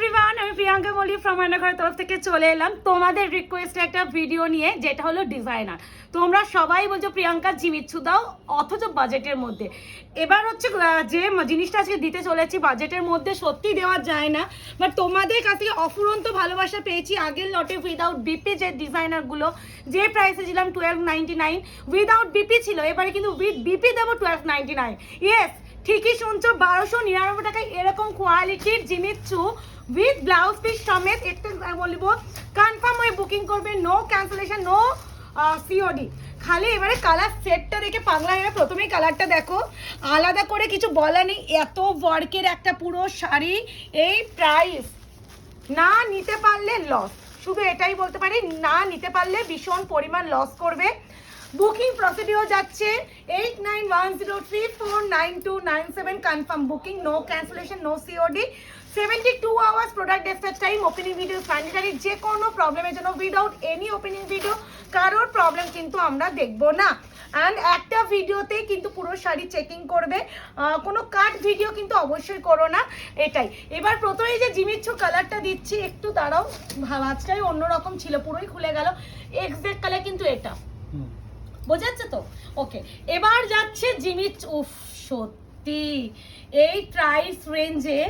Everyone, আমি প্রিয়াঙ্কা বলি from রান্নাঘরের তরফ থেকে চলে এলাম তোমাদের রিকোয়েস্টে একটা ভিডিও নিয়ে, যেটা হলো ডিজাইনার। তোমরা সবাই বলছো প্রিয়াঙ্কা জিমিচ্ছু দাও, অথচ বাজেটের মধ্যে। এবার হচ্ছে যে জিনিসটা আজকে দিতে চলেছি বাজেটের মধ্যে সত্যি দেওয়া যায় না, বাট তোমাদের কাছ থেকে অফুরন্ত ভালোবাসা পেয়েছি। আগের লটে উইদাউট বিপি যে ডিজাইনারগুলো যে প্রাইসে ছিলাম 1299, উইদাউট বিপি ছিল, এবারে কিন্তু উইথ বিপি দেবো 1299। ইয়েস, ঠিকই শুনছো, 1299 টাকায় এরকম কোয়ালিটির জিমিচ্ছু উইথ ব্লাউজ পিস সমেত। একটু বলবো কনফার্ম হয়ে বুকিং করবে, নো ক্যান্সেলেশন, নো সিওডি। খালি এবারে কালার সেটটা দেখে পাগলা হয়ে, প্রথমেই কালারটা দেখো, আলাদা করে কিছু বলা নেই। এত ওয়ার্কের একটা পুরো শাড়ি, এই প্রাইস না নিতে পারলে লস, শুধু এটাই বলতে পারি, না নিতে পারলে ভীষণ পরিমাণ লস করবে। বুকিং প্রসিডিওর যাচ্ছে 8910349297, confirm booking, no cancellation, no COD, 72 hours product dispatch time, opening video sanitary. যে কোনো প্রবলেমের জন্য উইদাউট এনি ওপেনিং ভিডিও কারোর প্রবলেম কিন্তু আমরা দেখব না। অ্যান্ড একটা ভিডিওতেই কিন্তু পুরো শাড়ি চেকিং করবে, কোনো কাট ভিডিও কিন্তু অবশ্যই করো না, এটাই। এবার প্রথমেই যে জিমিচ্ছু কালারটা দিচ্ছি, একটু দাঁড়াও, ভাঁজটাই অন্যরকম ছিল, পুরোই খুলে গেল। এক্সাক্ট কালার কিন্তু এটা, বোঝা যাচ্ছে তো? ওকে, এবার যাচ্ছে জিমিচ্ছু। উফ, সত্যি এই প্রাইস রেঞ্জে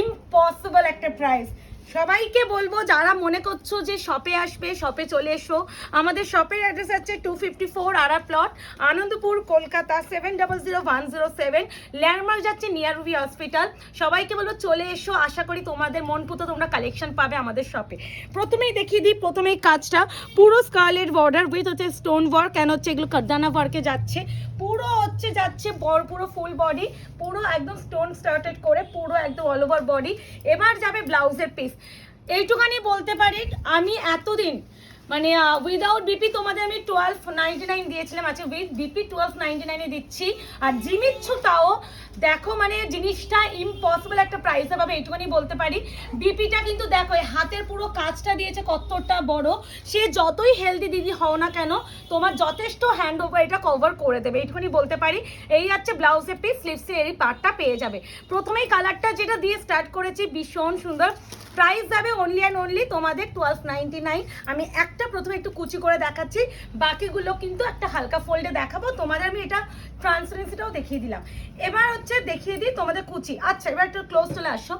ইম্পসিবল একটা প্রাইস। সবাইকে বলবো যারা মনে করছো যে শপে আসবে, শপে চলে এসো। আমাদের শপের অ্যাড্রেস হচ্ছে 254 আরা প্লট, আনন্দপুর, কলকাতা 700107। ল্যান্ডমার্ক যাচ্ছে নিয়ার রুবি হসপিটাল। সবাইকে বলবো চলে এসো, আশা করি তোমাদের মন পুতো তোমরা কালেকশন পাবে আমাদের শপে। প্রথমেই দেখিয়ে দিই, প্রথমেই কাজটা পুরো স্কারলেট বর্ডার উইথ হচ্ছে স্টোন ওয়ার্ক, কেন হচ্ছে এগুলো কারদানা ওয়ার্কে যাচ্ছে, পুরো হচ্ছে যাচ্ছে পুরো ফুল বডি, পুরো একদম স্টোন স্টার্টেড করে, পুরো একদম অল ওভার বডি। এবার যাবে ব্লাউজের পিস। এইটুখানি বলতে পারি, আমি এতদিন মানে উইদাউট বিপি তোমাদের আমি 1299 দিয়েছিলাম, আচ্ছা উইথ বিপি 1299 দিচ্ছি। আর জিমিচ্ছুটাও দেখো, মানে জিনিসটা ইম্পসিবল একটা প্রাইসে পাবে, এইটুখানি বলতে পারি। বিপিটা কিন্তু দেখো, হাতের পুরো কাজটা দিয়েছে কতটা বড়, সে যতই হেলদি দিদি হও না কেন, তোমার যথেষ্ট হ্যান্ড ওভার এটা কভার করে দেবে, এইটুখানি বলতে পারি। এই যাচ্ছে ব্লাউজের পিস, স্লিভসের এই পার্টটা পেয়ে যাবে। প্রথমেই কালারটা যেটা দিয়ে স্টার্ট করেছি, ভীষণ সুন্দর। প্রাইস যাবে অনলি অ্যান্ড অনলি তোমাদের 1299। আমি একটা প্রথমে একটু কুচি করে দেখাচ্ছি, বাকিগুলো কিন্তু একটা হালকা ফোল্ডে দেখাবো তোমাদের। আমি এটা ট্রান্সপারেন্সিটাও দেখিয়ে দিলাম। এবার হচ্ছে দেখিয়ে দিই তোমাদের কুচি। আচ্ছা, এবার একটু ক্লোজ চলে আসো।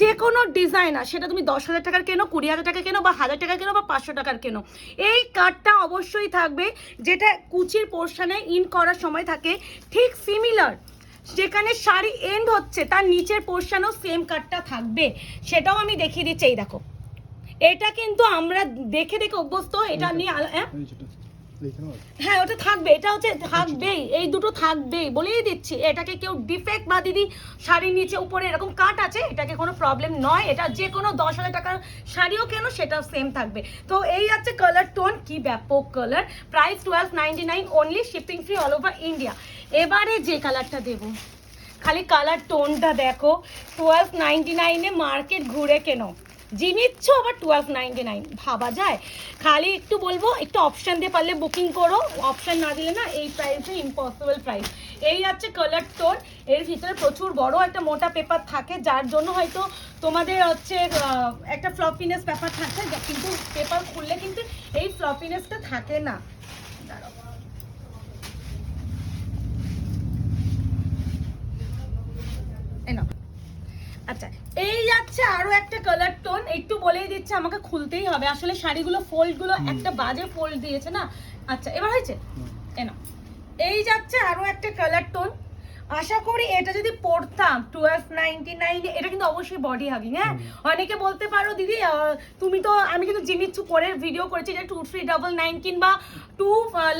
যে কোনো ডিজাইনার, সেটা তুমি 10,000 টাকার কেনো, 20,000 টাকা কেনো, বা 1000 টাকা কেনো, বা 500 টাকার কেনো, এই কার্ডটা অবশ্যই থাকবে, যেটা কুচির পোর্শনে ইন করার সময় থাকে, ঠিক সিমিলার যেখানে শাড়ি এন্ড হচ্ছে তার নিচের পোর্শনও সেম কাটটা থাকবে, সেটাও আমি দেখিয়ে দিচ্ছি। এই দেখো, এটা কিন্তু আমরা দেখে দেখে অভ্যস্ত, এটা নিয়ে হ্যাঁ ওটা থাকবে, এটা হচ্ছে থাকবেই, এই দুটো থাকবেই, বলেই দিচ্ছি। এটাকে কেউ ডিফেক্ট বা দিদি শাড়ির নিচে উপরে এরকম কাট আছে, এটাকে কোনো প্রবলেম নয়। এটা যে কোনো 10,000 টাকার শাড়িও কেন সেটাও সেম থাকবে। তো এই আছে কালার টোন, কি ব্যাপক colour. Price 1299 only, shipping free all over India. এবারে যে কালারটা দেবো, খালি কালার টোনটা দেখো, 1299 মার্কেট ঘুরে কেন জিমিচ্ছু আবার 1299, ভাবা যায়? খালি একটু বলবো, একটু অপশান দিয়ে পারলে বুকিং করো, অপশান না দিলে না এই প্রাইসে ইম্পসিবল প্রাইস। এই আছে কালার টোন, এর ভিতরে প্রচুর বড় একটা মোটা পেপার থাকে, যার জন্য হয়তো তোমাদের হচ্ছে একটা ফ্লপিনেস পেপার থাকে, কিন্তু পেপার খুললে কিন্তু এই ফ্লপিনেসটা থাকে না। দাঁড়াও, আচ্ছা এই যাচ্ছে আরো একটা কালার টোন, একটু বলেই দিচ্ছে, আমাকে খুলতেই হবে আসলে শাড়িগুলো, ফোল্ডগুলো একটা বাজে ফোল্ড দিয়েছে না। আচ্ছা এবার হয়েছে, এই যাচ্ছে আরো একটা কালার টোন। আশা করি এটা যদি পড়তাম 1299, এটা কিন্তু অবশ্যই বডি হাগিং। হ্যাঁ, অনেকে বলতে পারো দিদি তুমি তো, আমি কিন্তু জিমিচ্ছু পরের ভিডিও করেছি, এটা 2399 কিংবা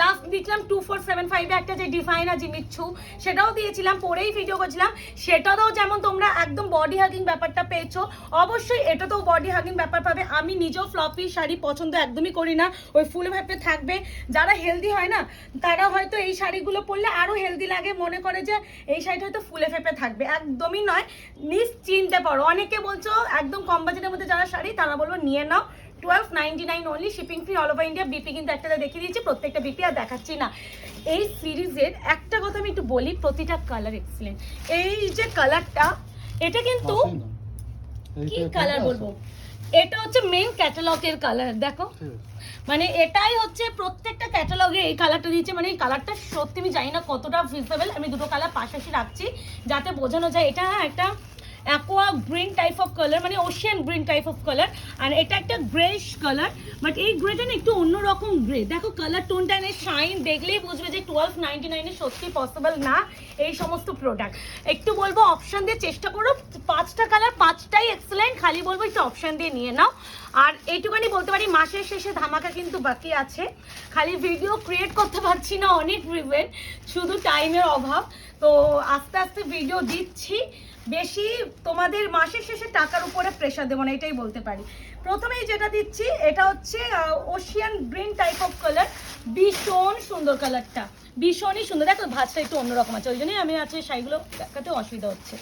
লাস্ট দিয়েছিলাম 2475 একটা যে ডিজাইনার জিমিচ্ছু, সেটাও দিয়েছিলাম, পরেই ভিডিও করেছিলাম। সেটাতেও যেমন তোমরা একদম বডি হাগিং ব্যাপারটা পেয়েছো, অবশ্যই এটাতেও বডি হাগিং ব্যাপার পাবে। আমি নিজেও ফ্লপি শাড়ি পছন্দ একদমই করি না, ওই ফুল ভেপে থাকবে। যারা হেলদি হয় না, তারা হয়তো এই শাড়িগুলো পরলে আরো হেলদি লাগে, মনে করে যে এই শাড়িটা হয়তো ফুলে ফেপে থাকবে, একদমই নয়, নিশ্চিন্তে পারো। অনেকে বলছো একদম কম বাজেটের মধ্যে যারা শাড়ি, তারা বলবো নিয়ে নাও, 1299 only, shipping free all over India. BP কিন্তু একটা দেখিয়ে দিয়েছি, প্রত্যেকটা বিপি আর দেখাচ্ছি না। এই সিরিজের একটা কথা আমি একটু বলি, প্রতিটা কালার এক্সিলেন্ট। এই যে কালারটা, এটা কিন্তু কি কালার বলবো, এটা হচ্ছে মেইন ক্যাটালগের কালার। দেখো মানে এটাই হচ্ছে প্রত্যেকটা ক্যাটালগে এই কালারটা দিচ্ছে, মানে এই কালারটা সত্যি আমি জানি না কতটা ভিজিবল। আমি দুটো কালার পাশাপাশি রাখছি যাতে বোঝানো যায়। এটা একটা aqua green type of colour, মানে ocean green type of colour, আর এটা একটা গ্রেশ কালার। বাট এই গ্রেটা না একটু অন্যরকম গ্রে। দেখো কালার টোনটা এনে শাইন দেখলেই বুঝবে যে 1299 সত্যি পসিবল না এই সমস্ত প্রোডাক্ট। একটু বলবো অপশান দিয়ে চেষ্টা করো, 5টা কালার 5টাই এক্সেলেন্ট, খালি বলবো একটু অপশান দিয়ে নিয়ে নাও। আর এইটুখানি বলতে পারি মাসের শেষে ধামাকা কিন্তু বাকি আছে, খালি ভিডিও ক্রিয়েট করতে পারছি না অনেক রিভেন, শুধু টাইমের অভাব। তো আস্তে আস্তে ভিডিও দিচ্ছি, বেশি তোমাদের মাসের শেষে টাকার উপরে প্রেশার দেবো না, এটাই বলতে পারি। প্রথমেই যেটা দিচ্ছি এটা হচ্ছে Ocean green type of colour, ভীষণ সুন্দর কালারটা, ভীষণই সুন্দর। দেখো ভাঁজটা একটু অন্যরকম আছে, ওই জন্যই আমি আছে শাড়িগুলো দেখাতে অসুবিধা হচ্ছে।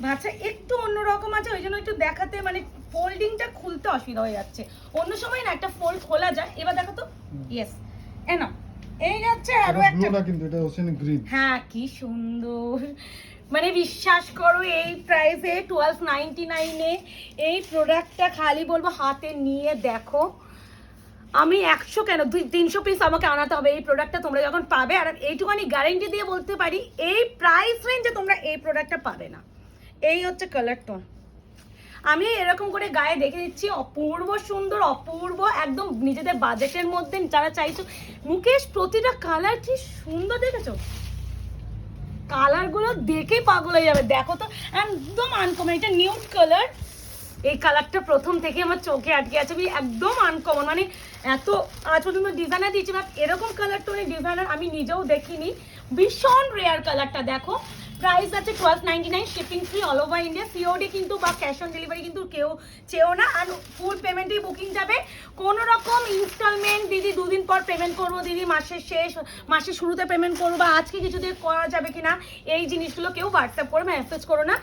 ভাঁজটা একটু অন্যরকম আছে, ওই জন্য একটু দেখাতে মানে ফোল্ডিংটা খুলতে অসুবিধা হয়ে যাচ্ছে। অন্য সময় না একটা ফোল্ড খোলা যায়। এবার দেখো তো, ইয়েস এনা এই যাচ্ছে আরো একটা, কিন্তু এটা ওশিয়ান গ্রিন। হ্যাঁ কি সুন্দর, মানে বিশ্বাস করো এই প্রাইসে 1299 এই প্রোডাক্টটা খালি বলবো হাতে নিয়ে দেখো। আমি 100 কেন 300 পিস আমাকে আনাতে হবে এই প্রোডাক্টটা তোমরা যখন পাবে। আর এইটুখানি গ্যারেন্টি দিয়ে বলতে পারি এই প্রাইস রেঞ্জে তোমরা এই প্রোডাক্টটা পাবে না। এই হচ্ছে কালার টোন, আমি এরকম করে গায়ে দেখে দিচ্ছি, অপূর্ব সুন্দর, অপূর্ব একদম নিজেদের বাজেটের মধ্যে যারা চাইছো। মুকেশ প্রতিটা কালার কি সুন্দর দেখেছো, কালারগুলো দেখেই পাগল হয়ে যাবে। দেখো তো একদম আনকমন, এটা নিউড কালার, এই কালারটা প্রথম থেকে আমার চোখে আটকে আছে, একদম আনকমন। মানে এত আজ পর্যন্ত ডিজাইনার দিয়েছি বাট এরকম কালার টোনের ডিজাইনার আমি নিজেও দেখিনি, ভীষণ রেয়ার কালারটা। দেখো প্রাইস আছে 1299, shipping free all over India, COD কিন্তু বা ক্যাশ অন ডেলিভারি কিন্তু কেউ চেয়েও না। আর ফুল পেমেন্টেই বুকিং যাবে, কোনো রকম ইনস্টলমেন্ট দিদি 2 দিন পর পেমেন্ট করবো, দিদি মাসের শেষ মাসের শুরুতে পেমেন্ট করবো, বা আজকে কিছু দিয়ে করা যাবে কিনা, এই জিনিসগুলো কেউ হোয়াটসঅ্যাপ করে মেসেজ করো না।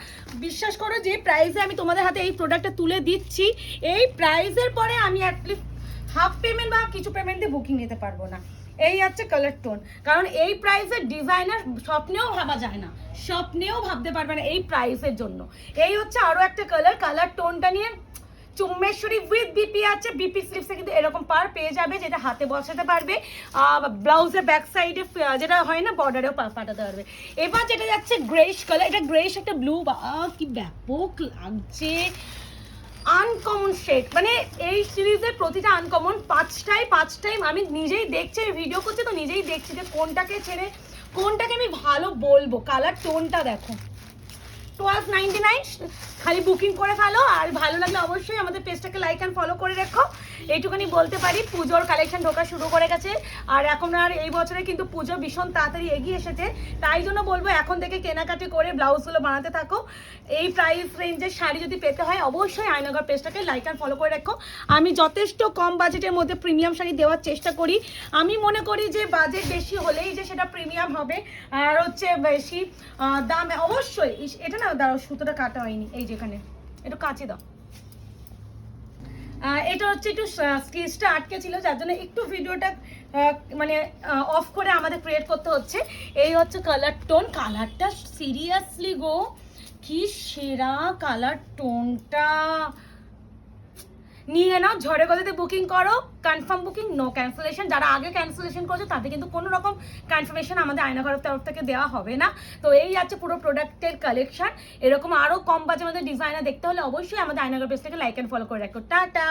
বিশ্বাস করো যে প্রাইসে আমি তোমাদের হাতে এই প্রোডাক্টটা তুলে দিচ্ছি, এই প্রাইসের পরে আমি অ্যাটলিস্ট হাফ পেমেন্ট বা কিছু পেমেন্ট দিয়ে বুকিং নিতে পারবো না। এই হচ্ছে কালার টোন, কারণ এই প্রাইসের ডিজাইনার স্বপ্নেও ভাবা যায় না, স্বপ্নেও ভাবতে পারবে না এই প্রাইসের জন্য। এই হচ্ছে আরো একটা কালার, কালার টোনটা নিয়ে চুম্বেশ্বরী উইথ বিপি আছে, বিপি স্লিপসে কিন্তু এরকম পার পেয়ে যাবে, যেটা হাতে বসাতে পারবে, ব্লাউজের ব্যাক সাইডে যেটা হয় না বর্ডারেও পাঠাতে পারবে। এবার যেটা যাচ্ছে গ্রেশ কালার, এটা গ্রেশ একটা ব্লু, বা কি ব্যাপক লাগছে, আনকমন শেড। মানে এই সিরিজের প্রতিটা আনকমন, 5টাই আমি নিজেই দেখছি, ভিডিও করছি তো নিজেই দেখছি যে কোনটাকে ছেড়ে কোনটাকে আমি ভালো বলবো। কালার টোনটা দেখো, 1299, খালি বুকিং করে ফেলো। আর ভালো লাগলে অবশ্যই আমাদের পেজটাকে লাইক অ্যান্ড ফলো করে রেখো। এইটুখানি বলতে পারি, পুজোর কালেকশন ঢোকা শুরু করে গেছে, আর এখন আর এই বছরে কিন্তু পুজো ভীষণ তাড়াতাড়ি এগিয়ে এসেছে, তাই জন্য বলবো এখন থেকে কেনাকাটি করে ব্লাউজগুলো বানাতে থাকো। এই প্রাইস রেঞ্জের শাড়ি যদি পেতে হয় অবশ্যই আয়নগর পেজটাকে লাইক অ্যান্ড ফলো করে রাখো। আমি যথেষ্ট কম বাজেটের মধ্যে প্রিমিয়াম শাড়ি দেওয়ার চেষ্টা করি। আমি মনে করি যে বাজেট বেশি হলেই যে সেটা প্রিমিয়াম হবে, আর হচ্ছে বেশি দাম অবশ্যই। এটা না দাঁড়াও, সুতোটা কাটা হয়নি, এই যেখানে একটু কাছে দাও। এটা হচ্ছে একটু স্টিচটা আটকে ছিল, যার জন্য একটু ভিডিওটা মানে অফ করে আমাদের ক্রিয়েট করতে হচ্ছে। এই হচ্ছে কালার টোন, কালারটা সিরিয়াসলি গো কি সেরা কালার টোনটা, নিয়ে নাও, ঝড়ে গলাতে বুকিং করো, কনফার্ম বুকিং, নো ক্যান্সেলেশন। যারা আগে ক্যান্সেলেশন করছে তাদের কিন্তু কোনো রকম কনফার্মেশন আমাদের আয়নাঘরের তরফ থেকে দেওয়া হবে না। তো এই আছে পুরো প্রোডাক্টের কালেকশন। এরকম আরও কম বাজের মধ্যে ডিজাইনার দেখতে হলে অবশ্যই আমাদের আয়নাঘর পেজটাকে লাইক অ্যান্ড ফলো করে রাখো। টাটা।